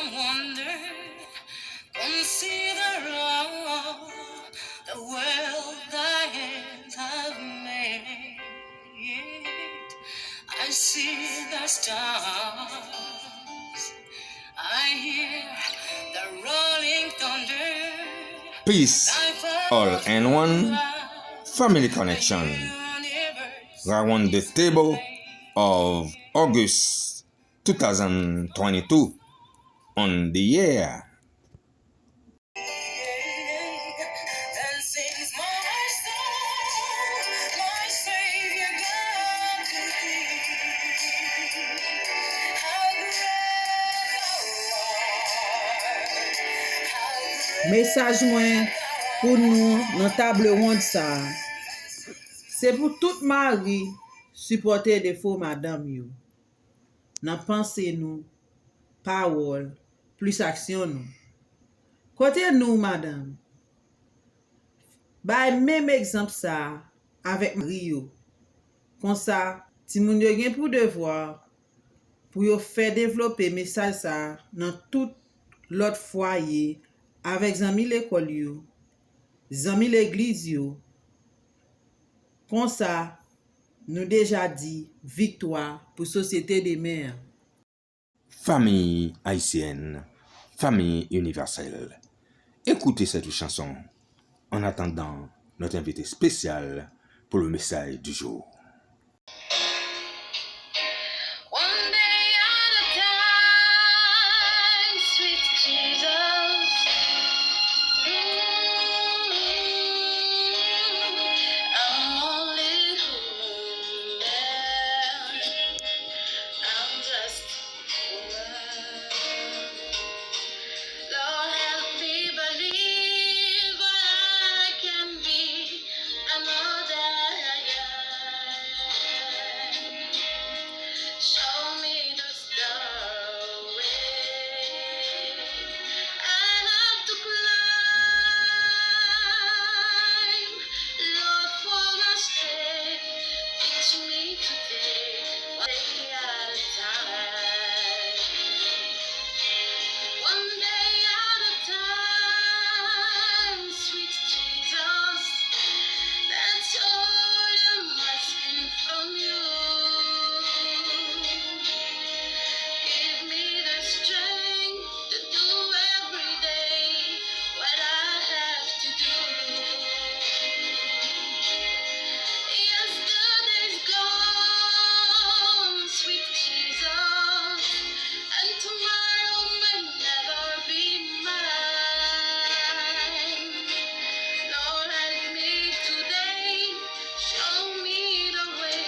some wonder. Consider all the world thy hands have made. I see the stars, I hear the rolling thunder. Peace, all in one, family connection. Around the table of August 2022 on the year. Then sings my soul, my Savior God to thee. How great Message mwen pou nou nan table ronde sa. Se pou tout mari supporter defo madame yo. Nan pense nou, parole, plus aksyon nou. Kote nou madame, bay même exemple ça avec mari yo. Kon sa, ti moun yo gen pou devoir pour yo faire développer message ça dans tout l'autre foyer avec zami l'école yo, zami l'église yo. Kon sa, nous déjà dit victoire pour société des mères. Famille haïtienne, famille universelle. Écoutez cette chanson en attendant notre invité spécial pour le message du jour. One day at a time, sweet Jesus. I'm only human. I'm just human. Lord, help me believe I can be another. Show me the way. I have to climb, Lord, for my strength. Teach me today, one day at a time. One day at a time, sweet Jesus. That's all I'm asking from you. Give me the strength to do every day what I have to do. Yesterday's gone, sweet Jesus, and tomorrow may never be mine. Lord, help me today, show me the way,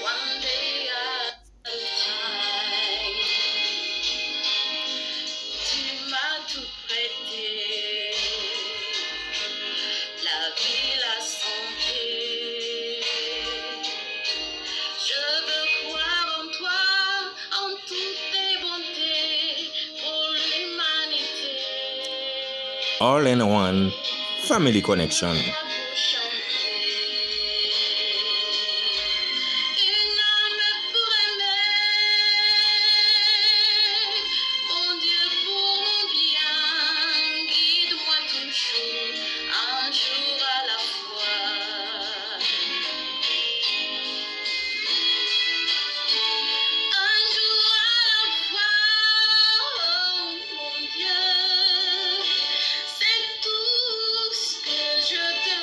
one day at a time. Tu m'as tout prêté, la vie, la santé. Je veux croire en toi, en toutes tes bontés pour l'humanité. All in one, family connection. Pour chanter, une âme pour aimer, mon Dieu pour mon bien, guide-moi toujours, un jour à la fois. Un jour à la fois, oh mon Dieu, c'est tout ce que je te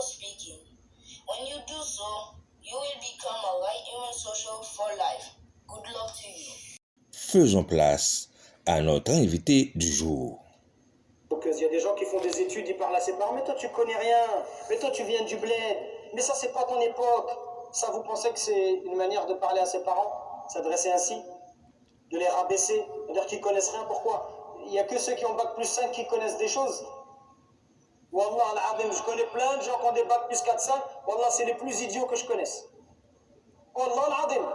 speaking. When you do so, you will become a right human social for life. Good luck to you. Faisons place à notre invité du jour. Donc il y a des gens qui font des études, ils parlent à ses parents, mais toi tu connais rien, mais toi tu viens du bled, mais ça c'est pas ton époque. Ça, vous pensez que c'est une manière de parler à ses parents, s'adresser ainsi, de les rabaisser, c'est-à-dire qu'ils connaissent rien, pourquoi? Il n'y a que ceux qui ont bac plus 5 qui connaissent des choses. Wallah al-Azim, je connais plein de gens qui ont des bac plus 4, 5, Wallah c'est les plus idiots que je connaisse. Wallah al-Azim.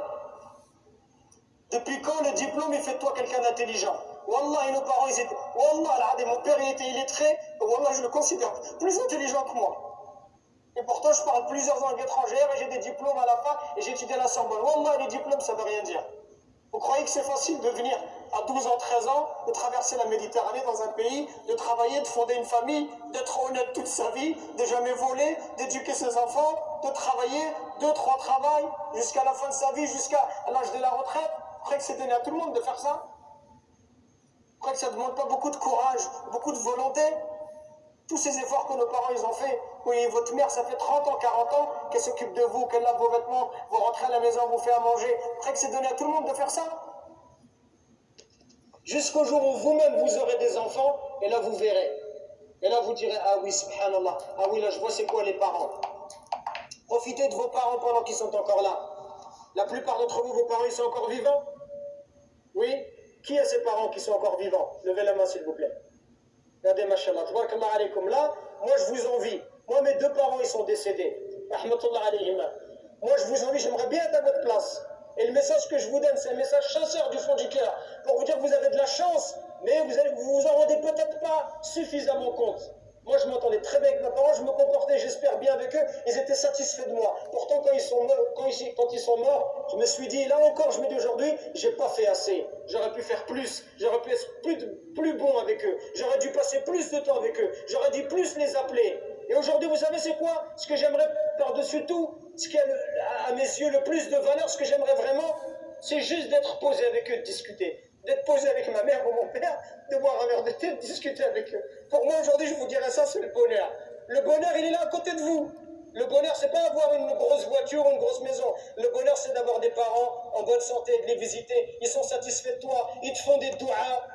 Depuis quand le diplôme il fait de toi quelqu'un d'intelligent? Wallah, et nos parents, ils étaient... Wallah, al-Azim, mon père, il était illettré. Wallah, je le considère plus intelligent que moi. Et pourtant, je parle plusieurs langues étrangères et j'ai des diplômes à la fin et j'ai étudié à la Sorbonne. Wallah, les diplômes, ça veut rien dire. Vous croyez que c'est facile de venir à 12 ans, 13 ans, de traverser la Méditerranée dans un pays, de travailler, de fonder une famille, d'être honnête toute sa vie, de jamais voler, d'éduquer ses enfants, de travailler 2-3 travails jusqu'à la fin de sa vie, jusqu'à l'âge de la retraite? Vous croyez que c'est donné à tout le monde de faire ça? Vous croyez que ça ne demande pas beaucoup de courage, beaucoup de volonté? Tous ces efforts que nos parents ils ont fait, oui, votre mère, ça fait 30 ans, 40 ans qu'elle s'occupe de vous, qu'elle lave vos vêtements, vous rentrez à la maison, vous fait à manger. Vous croyez que c'est donné à tout le monde de faire ça? Jusqu'au jour où vous-même vous aurez des enfants, et là vous verrez. Et là vous direz, ah oui, subhanallah, ah oui, là je vois c'est quoi les parents. Profitez de vos parents pendant qu'ils sont encore là. La plupart d'entre vous, vos parents, ils sont encore vivants? Oui? Qui a ses parents qui sont encore vivants? Levez la main s'il vous plaît. Regardez, mashallah, tabarakallah alaykoum. Là, moi je vous envie. Moi, mes 2 parents, ils sont décédés. Rahmatullah alayhima. Moi, je vous envie, j'aimerais bien être à votre place. Et le message que je vous donne, c'est un message sincère du fond du cœur. Pour vous dire que vous avez de la chance, mais vous vous en rendez peut-être pas suffisamment compte. Moi, je m'entendais très bien avec mes parents, je me comportais, j'espère, bien avec eux. Ils étaient satisfaits de moi. Pourtant, quand ils sont morts, je me suis dit, là encore, je me dis aujourd'hui, j'ai pas fait assez. J'aurais pu faire plus. J'aurais pu être plus bon avec eux. J'aurais dû passer plus de temps avec eux. J'aurais dû plus les appeler. Et aujourd'hui, vous savez, c'est quoi? Ce que j'aimerais par-dessus tout, ce qui a à mes yeux le plus de valeur, ce que j'aimerais vraiment, c'est juste d'être posé avec eux, de discuter. D'être posé avec ma mère ou mon père, de boire un verre de thé, de discuter avec eux. Pour moi, aujourd'hui, je vous dirais ça, c'est le bonheur. Le bonheur, il est là à côté de vous. Le bonheur, c'est pas avoir une grosse voiture ou une grosse maison. Le bonheur, c'est d'avoir des parents en bonne santé, de les visiter. Ils sont satisfaits de toi, ils te font des douas,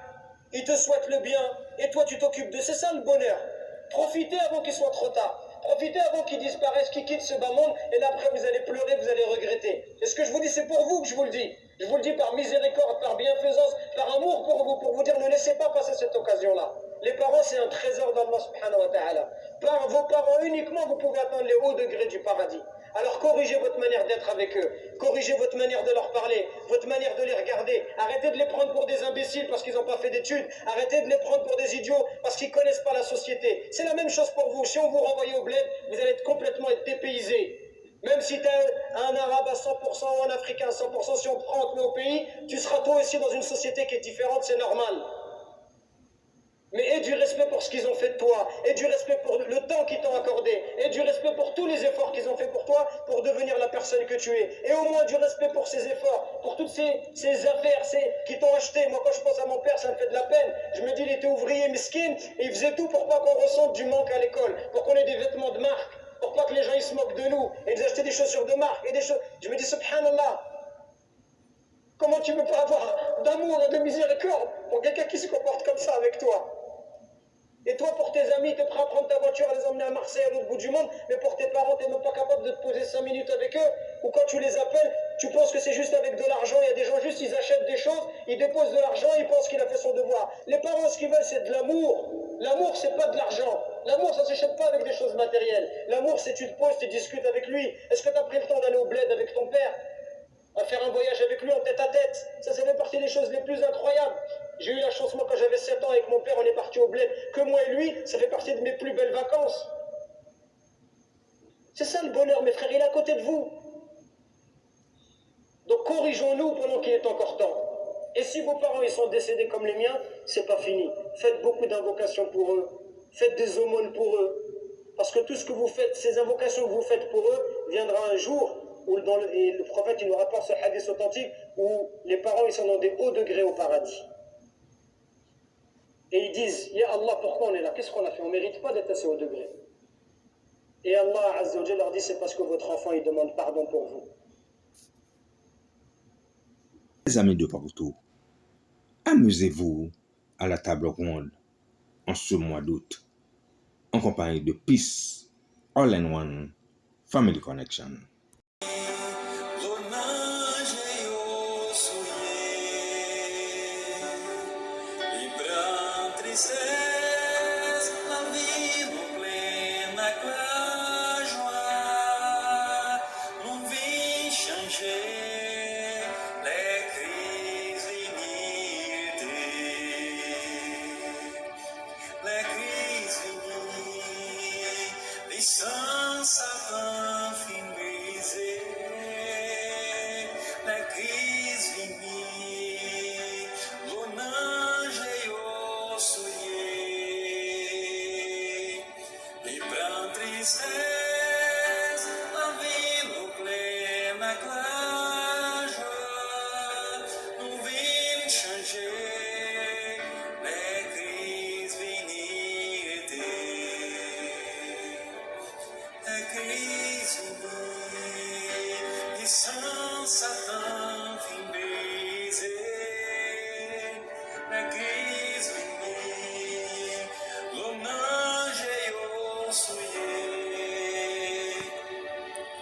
ils te souhaitent le bien, et toi, tu t'occupes d'eux. C'est ça, le bonheur. Profitez avant qu'il soit trop tard. Profitez avant qu'ils disparaissent, qu'ils quittent ce bas monde, et là après vous allez pleurer, vous allez regretter. Et ce que je vous dis, c'est pour vous que je vous le dis. Je vous le dis par miséricorde, par bienfaisance, par amour pour vous dire, ne laissez pas passer cette occasion-là. Les parents, c'est un trésor d'Allah subhanahu wa ta'ala. Par vos parents uniquement, vous pouvez atteindre les hauts degrés du paradis. Alors corrigez votre manière d'être avec eux, corrigez votre manière de leur parler, votre manière de les regarder. Arrêtez de les prendre pour des imbéciles parce qu'ils n'ont pas fait d'études. Arrêtez de les prendre pour des idiots parce qu'ils ne connaissent pas la société. C'est la même chose pour vous. Si on vous renvoie au bled, vous allez complètement être dépaysé. Même si tu es un arabe à 100% ou un africain à 100%, si on prend au pays, tu seras toi aussi dans une société qui est différente, c'est normal. Mais aie du respect pour ce qu'ils ont fait de toi, aie du respect pour le temps qu'ils t'ont accordé, aie du respect pour tous les efforts qu'ils ont fait pour toi pour devenir la personne que tu es. Et au moins du respect pour ces efforts, pour toutes ces affaires qui t'ont acheté. Moi, quand je pense à mon père, ça me fait de la peine. Je me dis, il était ouvrier miskin et il faisait tout pour pas qu'on ressente du manque à l'école, pour qu'on ait des vêtements de marque, pour pas que les gens ils se moquent de nous. Et ils achetaient des chaussures de marque et des choses. Je me dis, subhanallah, comment tu peux pas avoir d'amour et de miséricorde pour quelqu'un qui se comporte comme ça avec toi? Et toi, pour tes amis, tu es prêt à prendre ta voiture, à les emmener à Marseille, à l'autre bout du monde, mais pour tes parents, tu n'es même pas capable de te poser 5 minutes avec eux. Ou quand tu les appelles, tu penses que c'est juste avec de l'argent. Il y a des gens juste, ils achètent des choses, ils déposent de l'argent, ils pensent qu'il a fait son devoir. Les parents, ce qu'ils veulent, c'est de l'amour. L'amour, c'est pas de l'argent. L'amour, ça ne s'achète pas avec des choses matérielles. L'amour, c'est tu te poses, tu discutes avec lui. Est-ce que tu as pris le temps d'aller au bled avec ton père, à faire un voyage avec lui en tête à tête? Ça fait partie des choses les plus incroyables. J'ai eu la chance, moi, quand j'avais 7 ans avec mon père, on est parti au bled. Que moi et lui, ça fait partie de mes plus belles vacances. C'est ça le bonheur, mes frères, il est à côté de vous. Donc corrigeons-nous pendant qu'il est encore temps. Et si vos parents ils sont décédés comme les miens, c'est pas fini. Faites beaucoup d'invocations pour eux. Faites des aumônes pour eux. Parce que tout ce que vous faites, ces invocations que vous faites pour eux, viendra un jour où et le prophète il nous rapporte ce hadith authentique où les parents ils sont dans des hauts degrés au paradis. Et ils disent, Ya Allah, pourquoi on est là? Qu'est-ce qu'on a fait? On ne mérite pas d'être assez haut degré. Et Allah Azza wa Jalla leur dit c'est parce que votre enfant il demande pardon pour vous. Les amis de partout, amusez-vous à la table ronde en ce mois d'août en compagnie de Peace All in One Family Connection. Sans sapin fin brisé, la crise finie, mon ange est au souillé, les bras tristesse, la vie nous pleine à la joie, nous vîmes changer, les crises finie. La crise unie, sans Satan fin brisé. La crise unie, l'hommage est au souillé.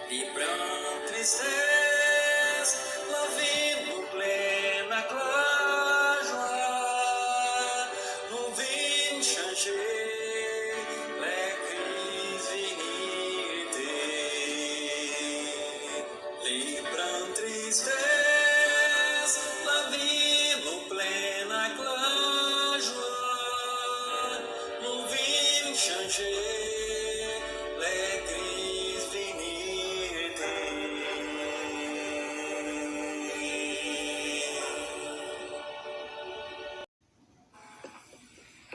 Vibrant tristesse, la vie nous pleine à la joie. Nous vîmes changer. La vie nous pleine à la joie, nous vîmes changer les crises dignité.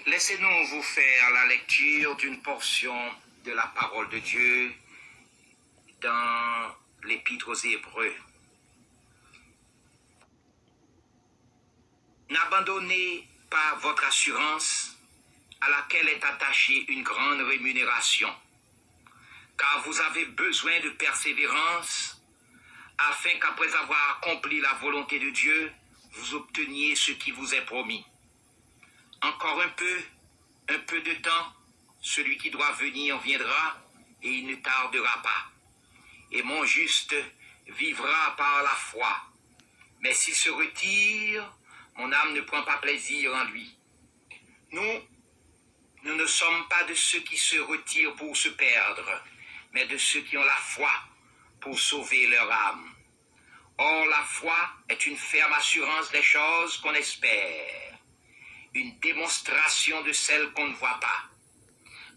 Laissez-nous vous faire la lecture d'une portion de la parole de Dieu dans l'Épître aux Hébreux. N'abandonnez pas votre assurance à laquelle est attachée une grande rémunération, car vous avez besoin de persévérance afin qu'après avoir accompli la volonté de Dieu, vous obteniez ce qui vous est promis. Encore un peu de temps, celui qui doit venir viendra et il ne tardera pas. Et mon juste vivra par la foi. Mais s'il se retire, mon âme ne prend pas plaisir en lui. Nous ne sommes pas de ceux qui se retirent pour se perdre, mais de ceux qui ont la foi pour sauver leur âme. Or, la foi est une ferme assurance des choses qu'on espère, une démonstration de celles qu'on ne voit pas.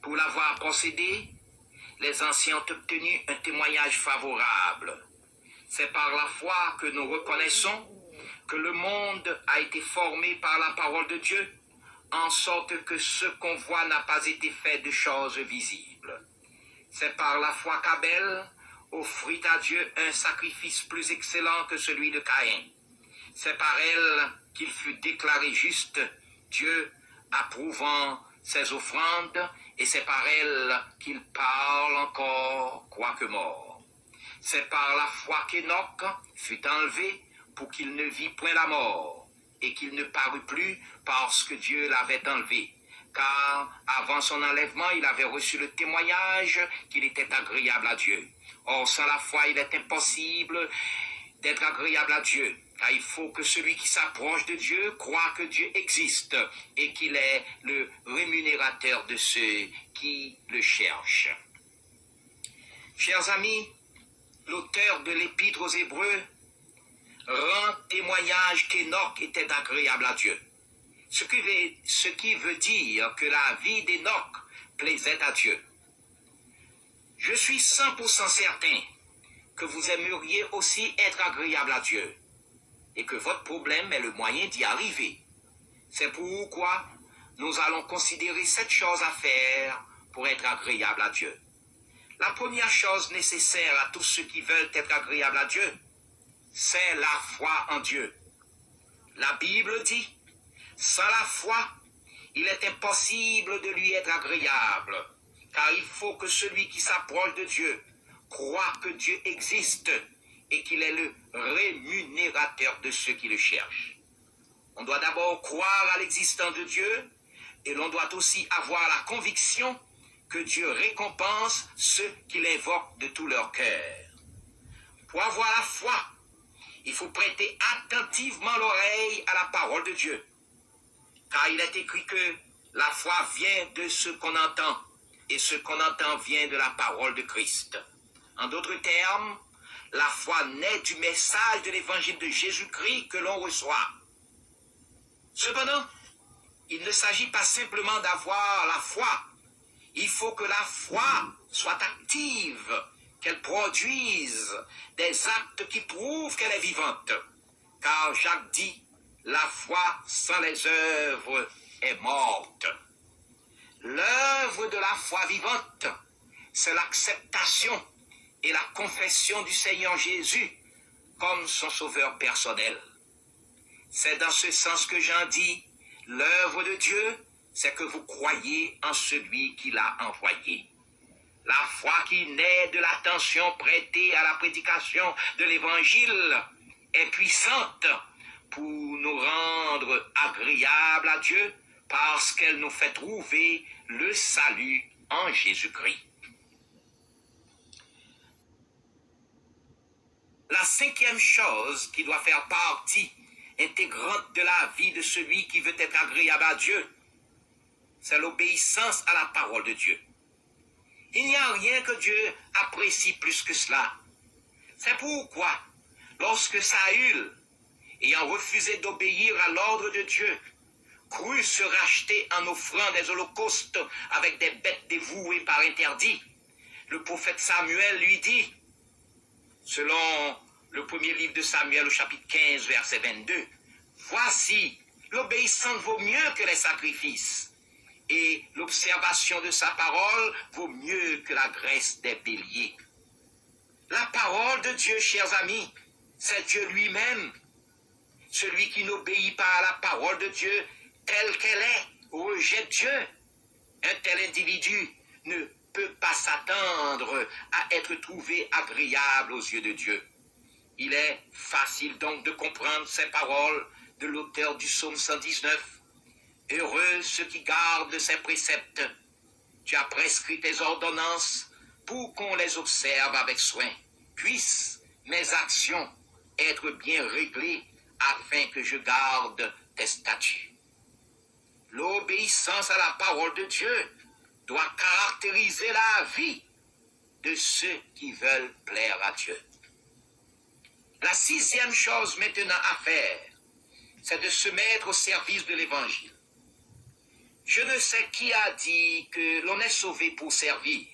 Pour l'avoir possédée, les anciens ont obtenu un témoignage favorable. C'est par la foi que nous reconnaissons que le monde a été formé par la parole de Dieu, en sorte que ce qu'on voit n'a pas été fait de choses visibles. C'est par la foi qu'Abel offrit à Dieu un sacrifice plus excellent que celui de Caïn. C'est par elle qu'il fut déclaré juste, Dieu approuvant ses offrandes, et c'est par elle qu'il parle encore, quoique mort. C'est par la foi qu'Enoch fut enlevé pour qu'il ne vît point la mort, et qu'il ne parut plus parce que Dieu l'avait enlevé. Car avant son enlèvement, il avait reçu le témoignage qu'il était agréable à Dieu. Or, sans la foi, il est impossible d'être agréable à Dieu. Car il faut que celui qui s'approche de Dieu croit que Dieu existe et qu'il est le rémunérateur de ceux qui le cherchent. Chers amis, l'auteur de l'Épître aux Hébreux rend témoignage qu'Enoch était agréable à Dieu. Ce qui veut dire que la vie d'Enoch plaisait à Dieu. Je suis 100% certain que vous aimeriez aussi être agréable à Dieu et que votre problème est le moyen d'y arriver. C'est pourquoi nous allons considérer 7 choses à faire pour être agréable à Dieu. La première chose nécessaire à tous ceux qui veulent être agréables à Dieu, c'est la foi en Dieu. La Bible dit, sans la foi, il est impossible de lui être agréable, car il faut que celui qui s'approche de Dieu croit que Dieu existe et qu'il est le rémunérateur de ceux qui le cherchent. On doit d'abord croire à l'existence de Dieu et l'on doit aussi avoir la conviction que Dieu récompense ceux qui l'invoquent de tout leur cœur. Pour avoir la foi, il faut prêter attentivement l'oreille à la parole de Dieu, car il est écrit que la foi vient de ce qu'on entend, et ce qu'on entend vient de la parole de Christ. En d'autres termes, la foi naît du message de l'évangile de Jésus-Christ que l'on reçoit. Cependant, il ne s'agit pas simplement d'avoir la foi. Il faut que la foi soit active, qu'elle produise des actes qui prouvent qu'elle est vivante. Car Jacques dit, la foi sans les œuvres est morte. L'œuvre de la foi vivante, c'est l'acceptation et la confession du Seigneur Jésus comme son sauveur personnel. C'est dans ce sens que Jean dit, l'œuvre de Dieu, c'est que vous croyez en celui qui l'a envoyé. La foi qui naît de l'attention prêtée à la prédication de l'Évangile est puissante pour nous rendre agréables à Dieu parce qu'elle nous fait trouver le salut en Jésus-Christ. La cinquième chose qui doit faire partie intégrante de la vie de celui qui veut être agréable à Dieu, c'est l'obéissance à la parole de Dieu. Il n'y a rien que Dieu apprécie plus que cela. C'est pourquoi, lorsque Saül, ayant refusé d'obéir à l'ordre de Dieu, crut se racheter en offrant des holocaustes avec des bêtes dévouées par interdit, le prophète Samuel lui dit, selon le premier livre de Samuel au chapitre 15, verset 22, « Voici, l'obéissance vaut mieux que les sacrifices, et l'observation de sa parole vaut mieux que la graisse des béliers. » La parole de Dieu, chers amis, c'est Dieu lui-même. Celui qui n'obéit pas à la parole de Dieu telle qu'elle est, rejette Dieu. Un tel individu ne peut pas s'attendre à être trouvé agréable aux yeux de Dieu. Il est facile donc de comprendre ces paroles de l'auteur du psaume 119. Heureux ceux qui gardent ses préceptes. Tu as prescrit tes ordonnances pour qu'on les observe avec soin. Puissent mes actions être bien réglées afin que je garde tes statuts. L'obéissance à la parole de Dieu doit caractériser la vie de ceux qui veulent plaire à Dieu. La sixième chose maintenant à faire, c'est de se mettre au service de l'Évangile. Je ne sais qui a dit que l'on est sauvé pour servir.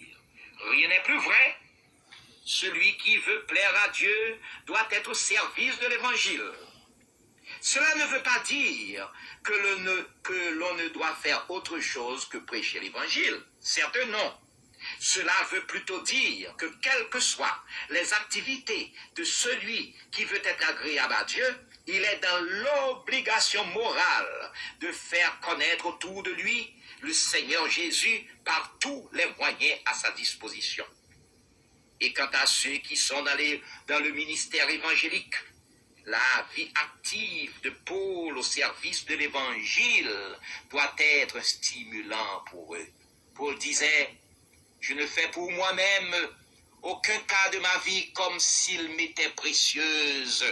Rien n'est plus vrai. Celui qui veut plaire à Dieu doit être au service de l'Évangile. Cela ne veut pas dire que l'on ne doit faire autre chose que prêcher l'Évangile. Certes non. Cela veut plutôt dire que quelles que soient les activités de celui qui veut être agréable à Dieu, il est dans l'obligation morale de faire connaître autour de lui le Seigneur Jésus par tous les moyens à sa disposition. Et quant à ceux qui sont dans le ministère évangélique, la vie active de Paul au service de l'Évangile doit être un stimulant pour eux. Paul disait, « Je ne fais pour moi-même aucun cas de ma vie comme s'il m'était précieuse,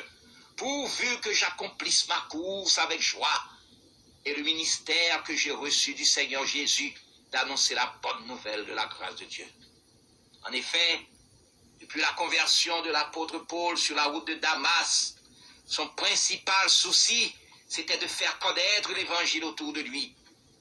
pourvu que j'accomplisse ma course avec joie et le ministère que j'ai reçu du Seigneur Jésus d'annoncer la bonne nouvelle de la grâce de Dieu. » En effet, depuis la conversion de l'apôtre Paul sur la route de Damas, son principal souci, c'était de faire connaître l'Évangile autour de lui.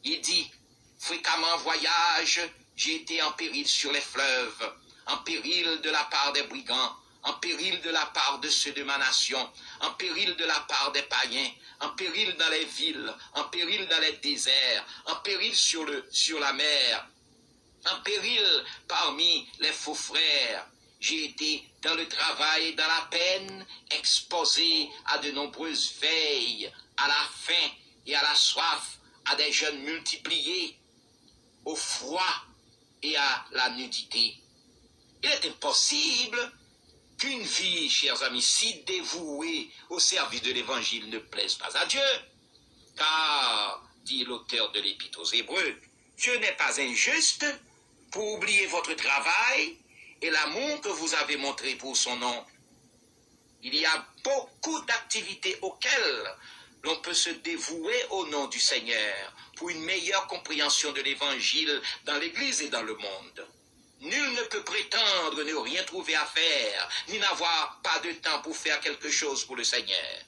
Il dit, « Fréquemment en voyage, j'ai été en péril sur les fleuves, en péril de la part des brigands, en péril de la part de ceux de ma nation, en péril de la part des païens, en péril dans les villes, en péril dans les déserts, en péril sur la mer, en péril parmi les faux frères. J'ai été dans le travail et dans la peine, exposé à de nombreuses veilles, à la faim et à la soif, à des jeûnes multipliés, au froid et à la nudité. Il est impossible qu'une vie, chers amis, si dévouée au service de l'Évangile ne plaise pas à Dieu. Car, dit l'auteur de l'Épître aux Hébreux, Dieu n'est pas injuste pour oublier votre travail et l'amour que vous avez montré pour son nom. Il y a beaucoup d'activités auxquelles l'on peut se dévouer au nom du Seigneur pour une meilleure compréhension de l'Évangile dans l'Église et dans le monde. Nul ne peut prétendre ne rien trouver à faire, ni n'avoir pas de temps pour faire quelque chose pour le Seigneur.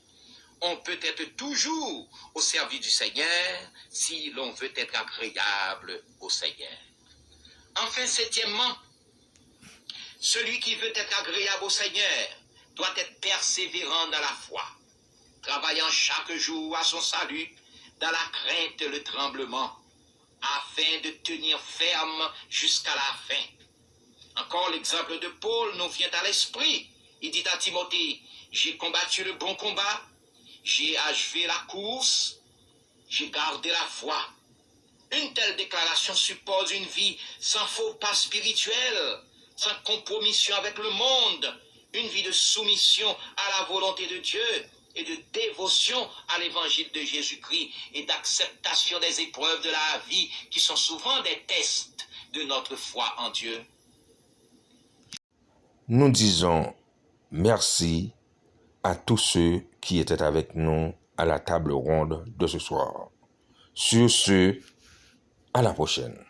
On peut être toujours au service du Seigneur si l'on veut être agréable au Seigneur. Enfin, septièmement, celui qui veut être agréable au Seigneur doit être persévérant dans la foi, travaillant chaque jour à son salut dans la crainte et le tremblement, afin de tenir ferme jusqu'à la fin. Encore l'exemple de Paul nous vient à l'esprit. Il dit à Timothée, « J'ai combattu le bon combat, j'ai achevé la course, j'ai gardé la foi. » Une telle déclaration suppose une vie sans faux pas spirituel, sans compromission avec le monde, une vie de soumission à la volonté de Dieu et de dévotion à l'évangile de Jésus-Christ et d'acceptation des épreuves de la vie qui sont souvent des tests de notre foi en Dieu. Nous disons merci à tous ceux qui étaient avec nous à la table ronde de ce soir. Sur ce, à la prochaine.